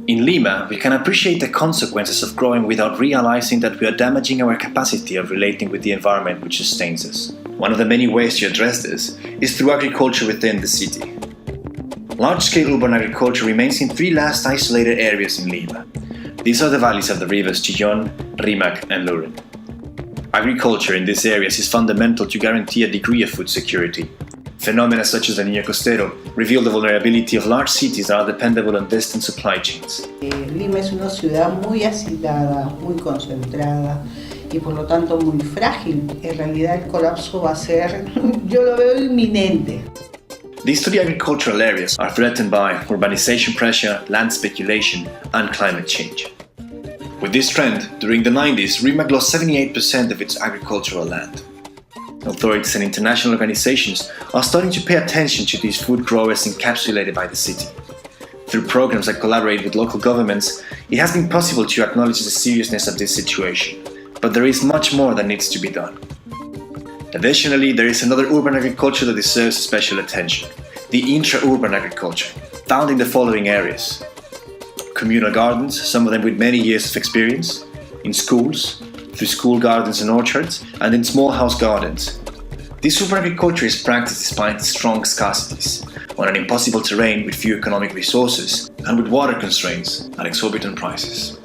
In Lima, we can appreciate the consequences of growing without realizing that we are damaging our capacity of relating with the environment which sustains us. One of the many ways to address this is through agriculture within the city. Large-scale urban agriculture remains in three last isolated areas in Lima. These are the valleys of the rivers Chillón, Rímac, and Lurin. Agriculture in these areas is fundamental to guarantee a degree of food security. Phenomena such as the Niño Costero reveal the vulnerability of large cities that are dependable on distant supply chains. Lima es una ciudad muy hacinada, muy concentrada y por lo tanto muy frágil. En realidad el colapso va a ser, yo lo veo inminente. These three agricultural areas are threatened by urbanization pressure, land speculation, and climate change. With this trend, during the 90s, Rímac lost 78% of its agricultural land. Authorities and international organizations are starting to pay attention to these food growers encapsulated by the city. Through programs that collaborate with local governments, it has been possible to acknowledge the seriousness of this situation, but there is much more that needs to be done. Additionally, there is another urban agriculture that deserves special attention: the intra-urban agriculture, found in the following areas: communal gardens, some of them with many years of experience, in schools, through school gardens and orchards, and in small house gardens. This urban agriculture is practiced despite strong scarcities, on an impossible terrain with few economic resources, and with water constraints at exorbitant prices.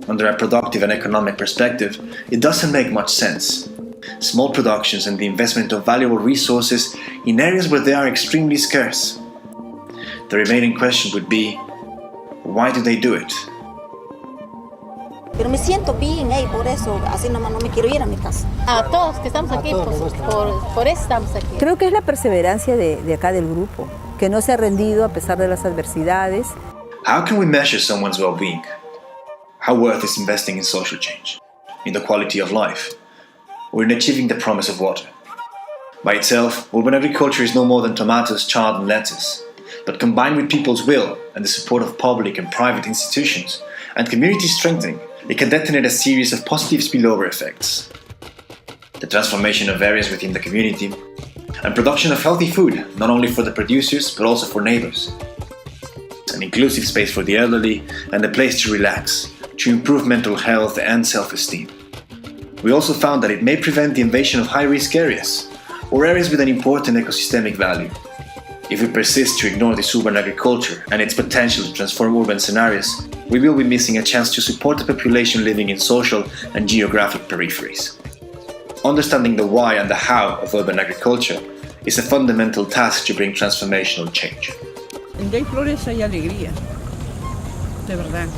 Under a productive and economic perspective, it doesn't make much sense. Small productions and the investment of valuable resources in areas where they are extremely scarce. The remaining question would be, why do they do it? Pero me siento bien, por eso, así nomás no me quiero ir a mi casa. A todos que estamos aquí, por eso estamos aquí. Creo que es la perseverancia de acá del grupo, que no se ha rendido a pesar de las adversidades. How can we measure someone's well-being? How worth is investing in social change, in the quality of life, or in achieving the promise of water? By itself, urban agriculture is no more than tomatoes, chard, and lettuce. But combined with people's will and the support of public and private institutions, and community strengthening, it can detonate a series of positive spillover effects. The transformation of areas within the community, and production of healthy food, not only for the producers, but also for neighbors. An inclusive space for the elderly, and a place to relax, to improve mental health and self-esteem. We also found that it may prevent the invasion of high-risk areas, or areas with an important ecosystemic value. If we persist to ignore this urban agriculture and its potential to transform urban scenarios, we will be missing a chance to support the population living in social and geographic peripheries. Understanding the why and the how of urban agriculture is a fundamental task to bring transformational change. Donde hay flores hay alegría, de verdad.